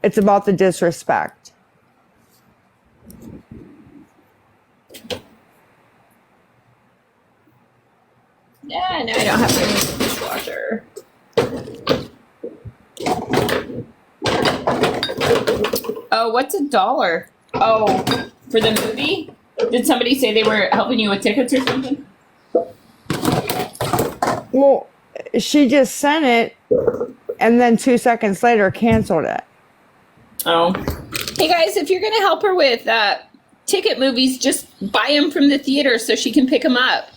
It's about the disrespect. Yeah, no, I don't have to use the dishwasher. Oh, what's $1? Oh, for the movie? Did somebody say they were helping you with tickets or something? Well, she just sent it and then 2 seconds later canceled it. Oh. Hey guys, if you're going to help her with ticket movies, just buy them from the theater so she can pick them up.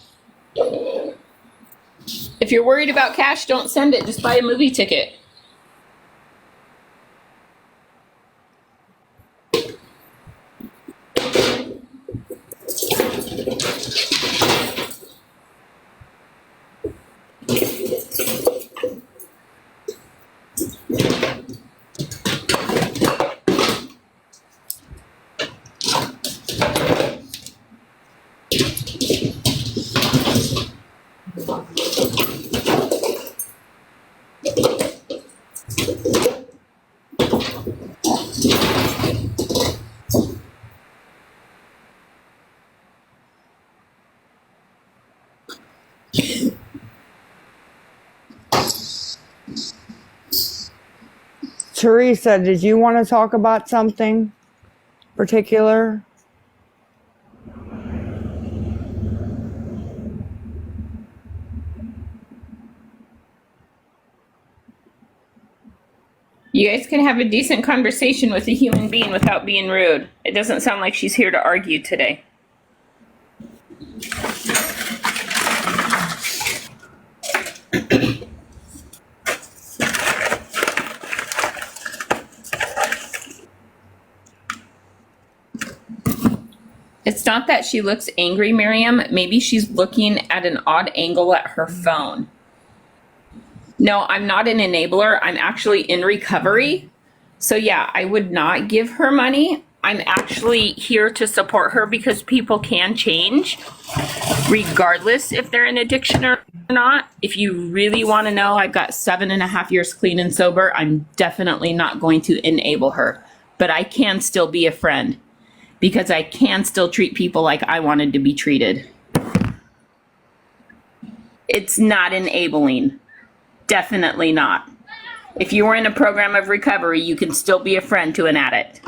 If you're worried about cash, don't send it. Just buy a movie ticket. Teresa, did you want to talk about something particular? You guys can have a decent conversation with a human being without being rude. It doesn't sound like she's here to argue today. It's not that she looks angry, Miriam. Maybe she's looking at an odd angle at her phone. No, I'm not an enabler. I'm actually in recovery. So yeah, I would not give her money. I'm actually here to support her because people can change regardless if they're in addiction or not. If you really want to know, I've got 7.5 years clean and sober. I'm definitely not going to enable her, but I can still be a friend because I can still treat people like I wanted to be treated. It's not enabling. Definitely not. If you were in a program of recovery, you can still be a friend to an addict.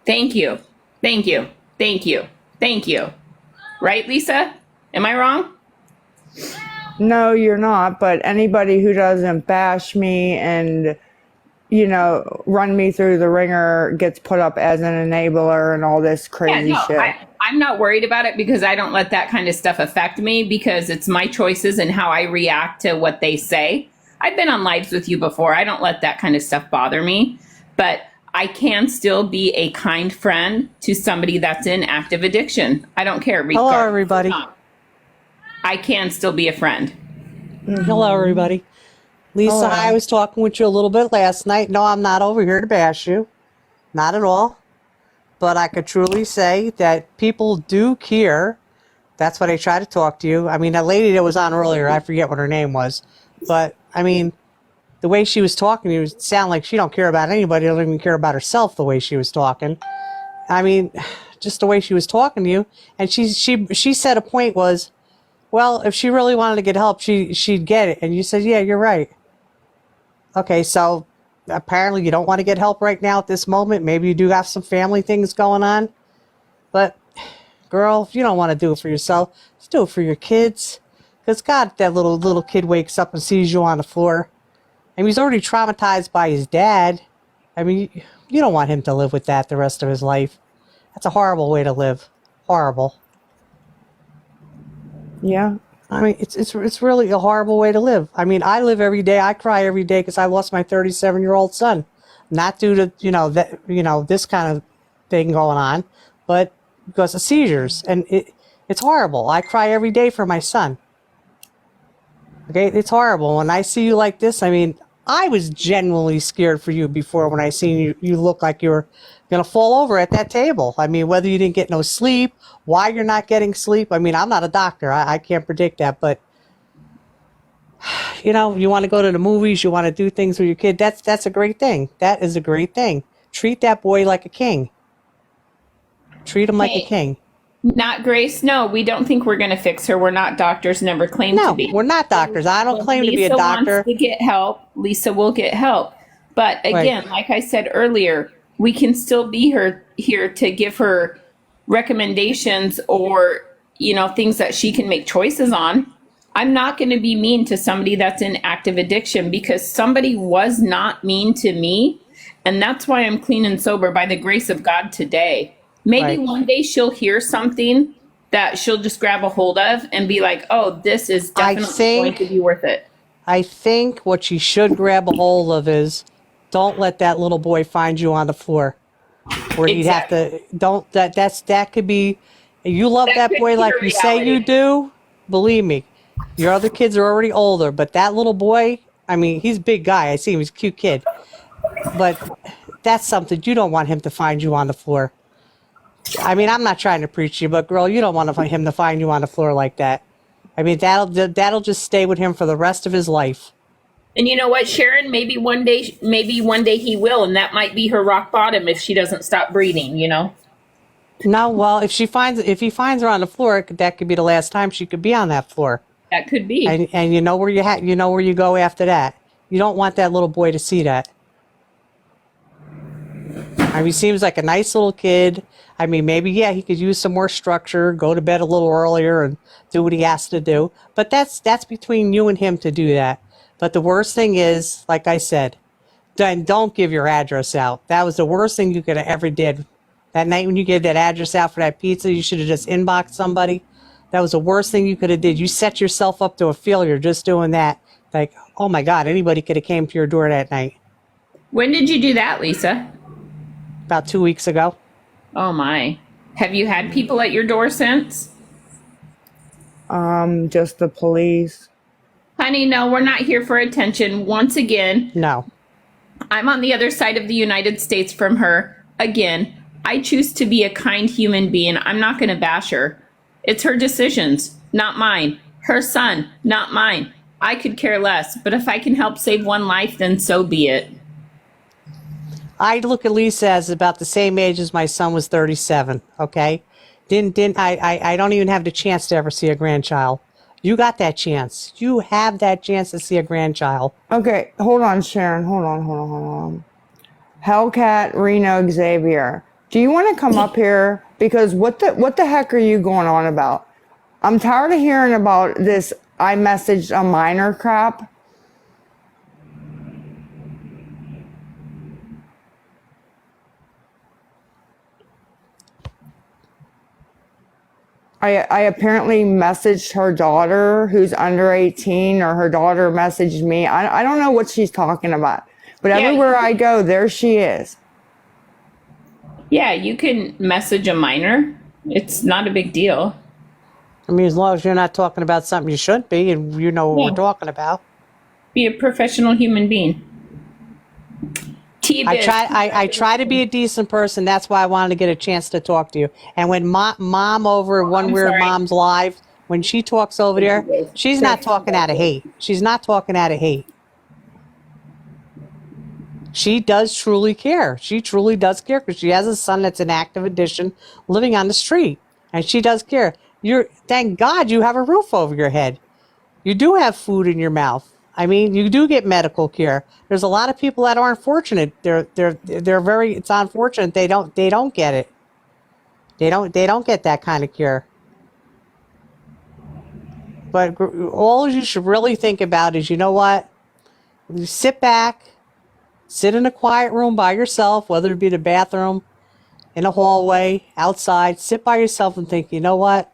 Thank you. Thank you. Thank you. Thank you. Right, Lisa? Am I wrong? No, you're not. But anybody who doesn't bash me and, you know, run me through the ringer gets put up as an enabler and all this crazy shit. I'm not worried about it because I don't let that kind of stuff affect me because it's my choices and how I react to what they say. I've been on lives with you before. I don't let that kind of stuff bother me, but I can still be a kind friend to somebody that's in active addiction. I don't care. Hello, everybody. I can still be a friend. Mm-hmm. Hello, everybody. Lisa, hello. I was talking with you a little bit last night. No, I'm not over here to bash you. Not at all. But I could truly say that people do care. That's why they try to talk to you. I mean, that lady that was on earlier, I forget what her name was. But, I mean, the way she was talking, it would sound like she don't care about anybody. She doesn't even care about herself the way she was talking. I mean, just the way she was talking to you. And she said a point was, well, if she really wanted to get help, she'd get it. And you said, yeah, you're right. Okay, so apparently you don't want to get help right now at this moment. Maybe you do have some family things going on. But, girl, if you don't want to do it for yourself, just do it for your kids. Because God, that little kid wakes up and sees you on the floor. And he's already traumatized by his dad. I mean, you don't want him to live with that the rest of his life. That's a horrible way to live. Horrible. Yeah. I mean, it's really a horrible way to live. I mean, I live every day. I cry every day because I lost my 37-year-old son, not due to this kind of thing going on, but because of seizures, and it's horrible. I cry every day for my son. Okay, it's horrible. When I see you like this, I mean, I was genuinely scared for you before when I seen you. You look like you were Gonna fall over at that table. I mean, whether you didn't get no sleep, why you're not getting sleep. I mean, I'm not a doctor. I can't predict that, but you know, you want to go to the movies, you want to do things with your kid. That's a great thing. That is a great thing. Treat that boy like a king. Treat him like a Hey, king. not Grace. No, we don't think we're going to fix her. We're not doctors, never claimed to No, be. we're not doctors. I don't When claim to be a Lisa wants doctor. to get help, Lisa will get help. But again, Right. like I said earlier, we can still be here to give her recommendations or, you know, things that she can make choices on. I'm not going to be mean to somebody that's in active addiction because somebody was not mean to me. And that's why I'm clean and sober by the grace of God today. Maybe Right. one day she'll hear something that she'll just grab a hold of and be like, oh, this is I definitely going to think be worth it. I think what she should grab a hold of is don't let that little boy find you on the floor where he'd have Exactly. to don't that could be you love That that could boy be like a you say you reality. do, believe me. Your other kids are already older, but that little boy, I mean, he's a big guy. I see him, he's a cute kid. But that's something you don't want him to find you on the floor. I mean, I'm not trying to preach you, but girl, you don't want him to find you on the floor like that. I mean, that'll just stay with him for the rest of his life. And you know what, Sharon? Maybe one day he will, and that might be her rock bottom if she doesn't stop breathing. You know, No, well, if he finds her on the floor, that could be the last time she could be on that floor. that could be. And you know where you know where you go after that. You don't want that little boy to see that. I mean, he seems like a nice little kid. I mean, maybe yeah, he could use some more structure, go to bed a little earlier, and do what he has to do. But that's between you and him to do that. But the worst thing is, like I said, then don't give your address out. That was the worst thing you could have ever did. That night when you gave that address out for that pizza, you should have just inboxed somebody. That was the worst thing you could have did. You set yourself up to a failure just doing that. Like, oh my God, anybody could have came to your door that night. When did you do that, Lisa? About 2 weeks ago. Oh my. Have you had people at your door since? Just the police. Honey, no, we're not here for attention. Once again, No. I'm on the other side of the United States from her. Again, I choose to be a kind human being. I'm not going to bash her. It's her decisions, not mine. Her son, not mine. I could care less, but if I can help save one life, then so be it. I look at Lisa as about the same age as my son was 37. Okay, didn't I don't even have the chance to ever see a grandchild. You got that chance. You have that chance to see a grandchild. Okay, hold on, Sharon. Hold on. Hellcat, Reno, Xavier. Do you want to come up here? Because what the heck are you going on about? I'm tired of hearing about this I messaged a minor crap. I apparently messaged her daughter who's under 18, or her daughter messaged me. I don't know what she's talking about. But Yeah, everywhere I go, there she is. Yeah, you can message a minor. It's not a big deal. I mean, as long as you're not talking about something you shouldn't be, and you know what Yeah. we're talking about. Be a professional human being. T-Biz. I try to be a decent person. That's why I wanted to get a chance to talk to you. And when mom over One I'm Weird sorry. Mom's live, when she talks over there, she's not talking out of hate. She's not talking out of hate. She does truly care. She truly does care because she has a son that's in active addiction living on the street. And she does care. Thank God you have a roof over your head. You do have food in your mouth. I mean, you do get medical care. There's a lot of people that aren't fortunate. It's unfortunate they don't get it. They don't get that kind of care. But all you should really think about is, you know what? You sit back, sit in a quiet room by yourself, whether it be the bathroom, in a hallway, outside, sit by yourself and think, you know what?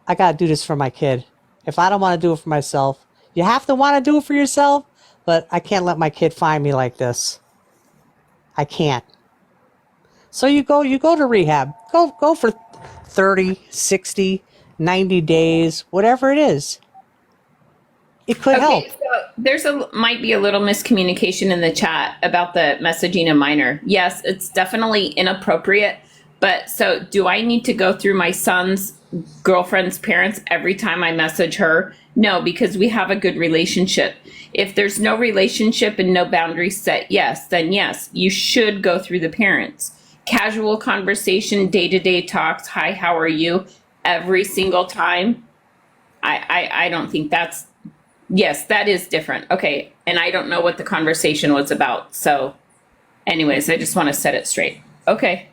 I got to do this for my kid. If I don't want to do it for myself, you have to want to do it for yourself, but I can't let my kid find me like this. I can't. So you go to rehab. Go for 30, 60, 90 days, whatever it is. It could help. Okay, There's might be a little miscommunication in the chat about the messaging a minor. Yes, it's definitely inappropriate. But so do I need to go through my son's girlfriend's parents every time I message her? No, because we have a good relationship. If there's no relationship and no boundaries set, then yes, you should go through the parents. Casual conversation, day-to-day talks, hi, how are you? Every single time. I don't think that's, yes, that is different. Okay. And I don't know what the conversation was about. So anyways, I just want to set it straight. Okay.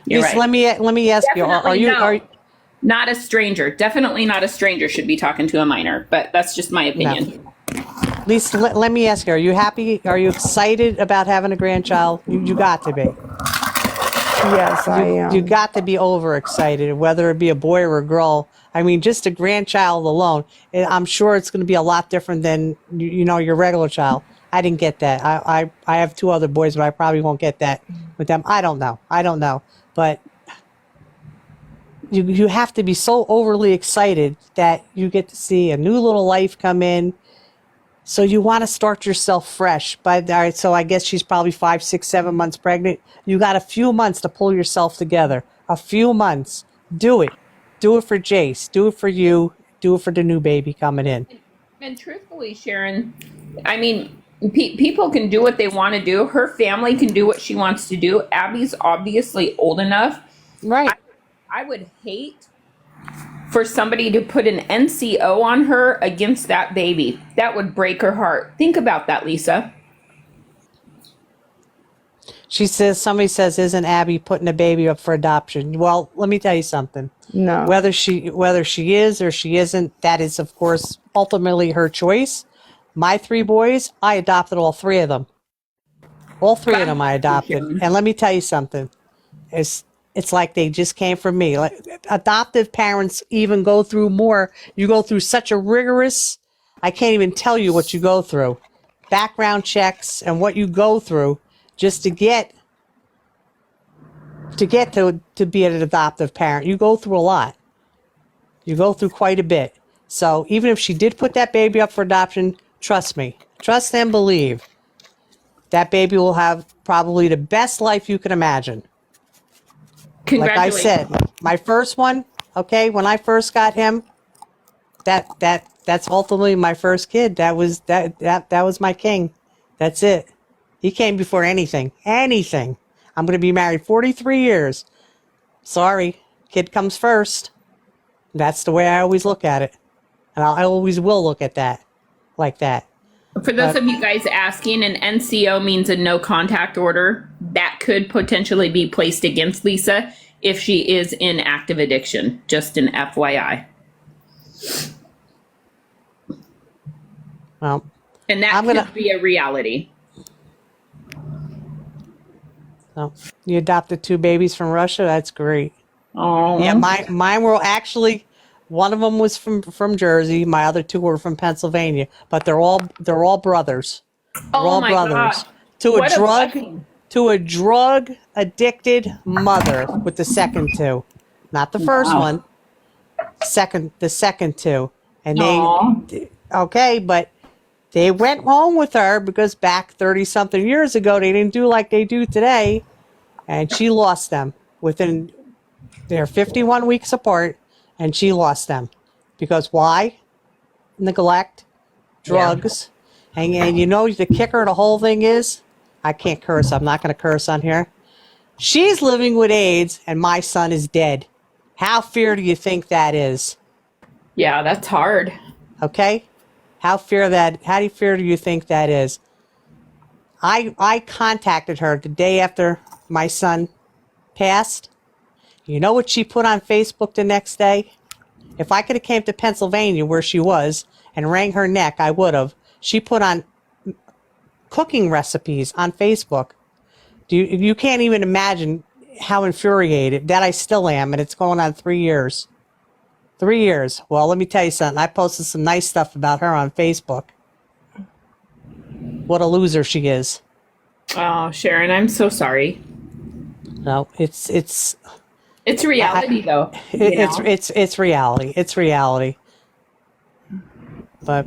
You're Lisa, right. let me ask you, Definitely no. are Not a stranger. Definitely not a stranger should be talking to a minor, but that's just my opinion. Lisa, let me ask you, are you happy? Are you excited about having a grandchild? You got to be. Yes, I am. You got to be overexcited, whether it be a boy or a girl. I mean, just a grandchild alone, I'm sure it's going to be a lot different than, your regular child. I didn't get that. I have two other boys, but I probably won't get that with them. I don't know. But you have to be so overly excited that you get to see a new little life come in. So you want to start yourself fresh. But all right, so I guess she's probably 5, 6, 7 months pregnant. You got a few months to pull yourself together. A few months. Do it. Do it for Jace. Do it for you. Do it for the new baby coming in. And truthfully, Sharon, I mean, people can do what they want to do. Her family can do what she wants to do. Abby's obviously old enough. Right. I would hate for somebody to put an NCO on her against that baby. That would break her heart. Think about that, Lisa. Somebody says, isn't Abby putting a baby up for adoption? Well, let me tell you something. No. Whether she is or she isn't, that is, of course, ultimately her choice. My 3 boys, I adopted all 3 of them. All 3 of them I adopted. And let me tell you something. It's like they just came from me. Like, adoptive parents even go through more. You go through such a rigorous, I can't even tell you what you go through. Background checks and what you go through just to get to be an adoptive parent. You go through a lot. You go through quite a bit. So even if she did put that baby up for adoption, trust me. Trust and believe. That baby will have probably the best life you can imagine. Like I said, my first one, okay, when I first got him, that's ultimately my first kid. That was my king. That's it. He came before anything. Anything. I'm going to be married 43 years. Sorry, kid comes first. That's the way I always look at it. And I always will look at that like that. For those of you guys asking, an NCO means a no contact order. That could potentially be placed against Lisa if she is in active addiction. Just an FYI. Well, and that could be a reality. So you adopted 2 babies from Russia? That's great. Oh. Yeah, mine were actually, one of them was from Jersey. My other 2 were from Pennsylvania, but they're all brothers. They're all my brothers. God. To a drug addicted mother with the second 2, not the first one. The second 2, and okay, but they went home with her because back 30 something years ago they didn't do like they do today, and she lost them within. They're 51 weeks apart, and she lost them. Because why? Neglect, drugs. Yeah. And you know the kicker of the whole thing is, I can't curse, I'm not going to curse on here. She's living with AIDS, and my son is dead. How fair do you think that is? Yeah, that's hard. Okay? How fair do you think that is? I contacted her the day after my son passed. You know what she put on Facebook the next day? If I could have came to Pennsylvania where she was and wrung her neck, I would have. She put on cooking recipes on Facebook. You can't even imagine how infuriated that I still am, and it's going on 3 years. 3 years. Well, let me tell you something. I posted some nice stuff about her on Facebook. What a loser she is. Oh, Sharon, I'm so sorry. No, it's reality, though. It's reality. It's reality. But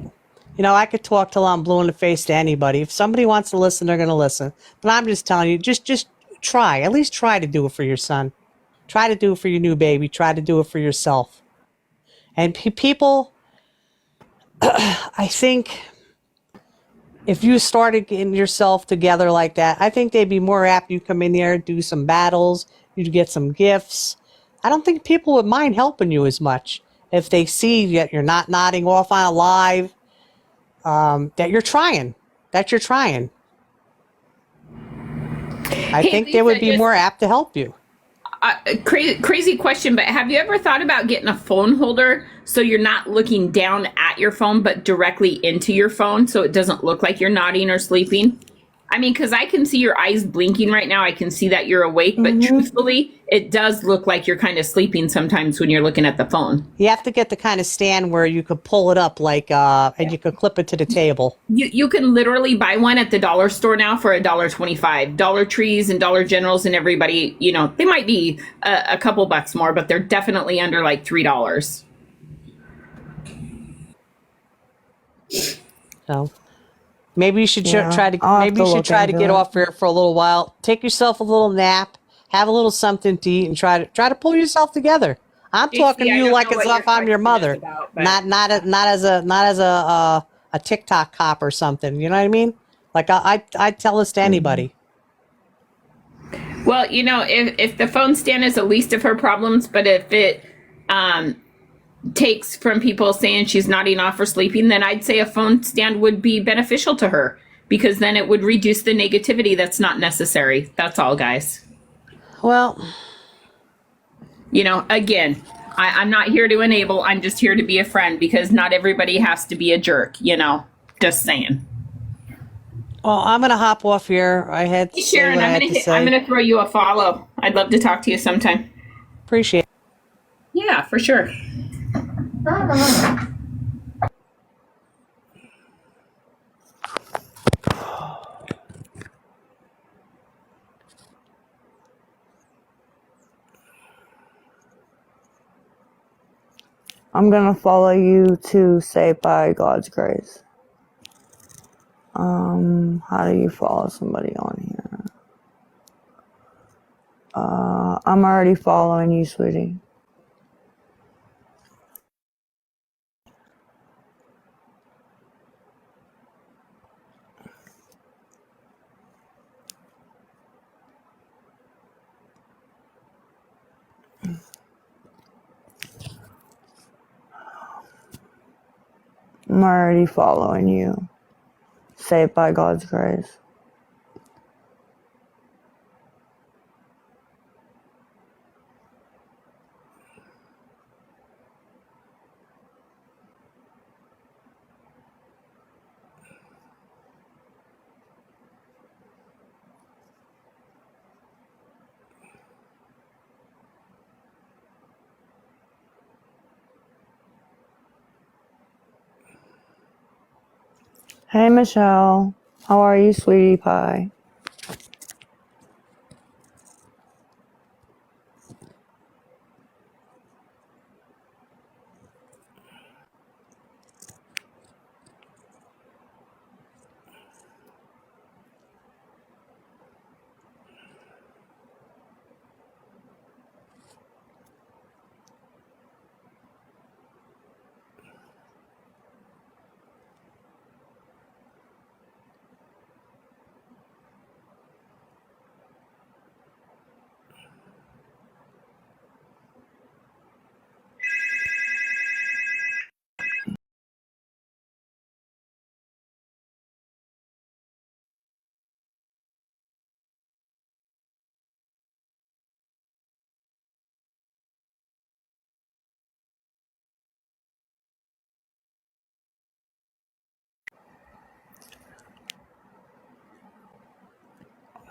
I could talk till I'm blue in the face to anybody. If somebody wants to listen, they're going to listen. But I'm just telling you, just try. At least try to do it for your son. Try to do it for your new baby. Try to do it for yourself. And people, I think if you started getting yourself together like that, I think they'd be more apt. You come in there, do some battles, you'd get some gifts. I don't think people would mind helping you as much if they see that you're not nodding off on a live, that you're trying, I Hey, think they would Lisa, be more apt to help you. crazy question, but have you ever thought about getting a phone holder so you're not looking down at your phone, but directly into your phone so it doesn't look like you're nodding or sleeping? I mean, because I can see your eyes blinking right now. I can see that you're awake, but truthfully, it does look like you're kind of sleeping sometimes when you're looking at the phone. You have to get the kind of stand where you could pull it up and you could clip it to the table. You can literally buy one at the dollar store now for $1.25. Dollar Trees and Dollar Generals and everybody, they might be a couple bucks more, but they're definitely under like $3. So maybe you should Yeah, try to I'll have maybe to you should look try to into get it. off here for a little while. Take yourself a little nap, have a little something to eat, and try to pull yourself together. I'm talking to JC, I you don't like know as what if I'm your question is mother, about, but not as a TikTok cop or something. You know what I mean? Like I tell this to anybody. well, if the phone stand is the least of her problems, but if it takes from people saying she's nodding off or sleeping, then I'd say a phone stand would be beneficial to her because then it would reduce the negativity that's not necessary. That's all, guys. Well, Again, I'm not here to enable. I'm just here to be a friend because not everybody has to be a jerk, just saying. I'm gonna hop off here. I had to Hey, say Sharon, what I I'm had gonna to say. throw you a follow. I'd love to talk to you sometime. Appreciate it. Yeah, for sure. I'm gonna follow you to say by God's grace. How do you follow somebody on here? I'm already following you, sweetie. I'm already following you. Saved by God's grace. Hey, Michelle. How are you, sweetie pie?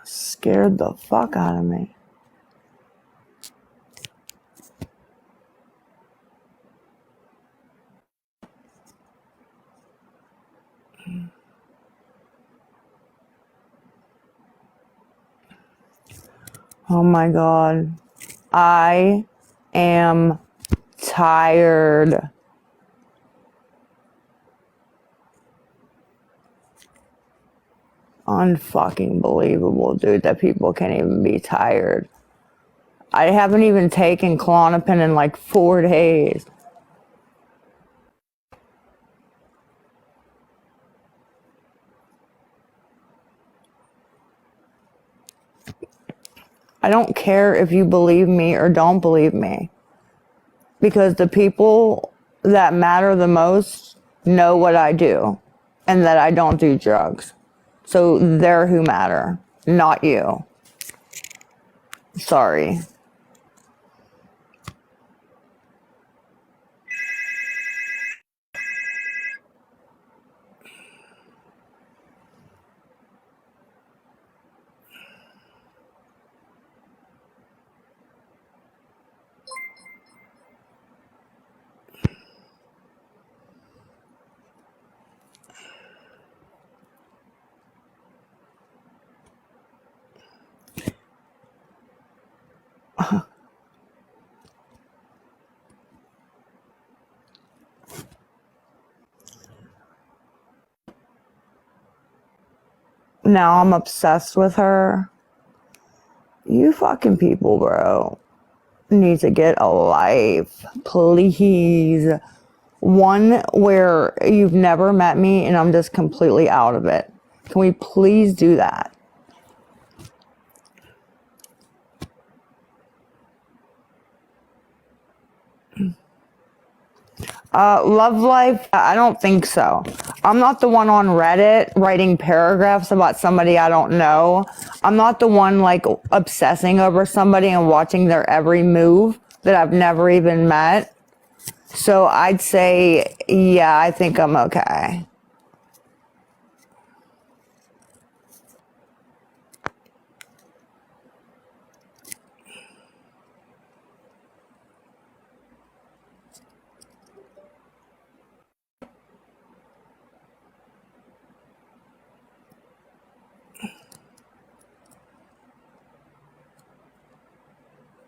Scared the fuck out of me. Oh my God. I am tired. Unfucking believable, dude, that people can't even be tired. I haven't even taken Klonopin in like 4 days. I don't care if you believe me or don't believe me, because the people that matter the most know what I do and that I don't do drugs. So they're who matter, not you. Sorry. Now I'm obsessed with her. You fucking people, bro, need to get a life, please. One where you've never met me and I'm just completely out of it. Can we please do that? Love life? I don't think so. I'm not the one on Reddit writing paragraphs about somebody I don't know. I'm not the one like obsessing over somebody and watching their every move that I've never even met. So I'd say, yeah, I think I'm okay.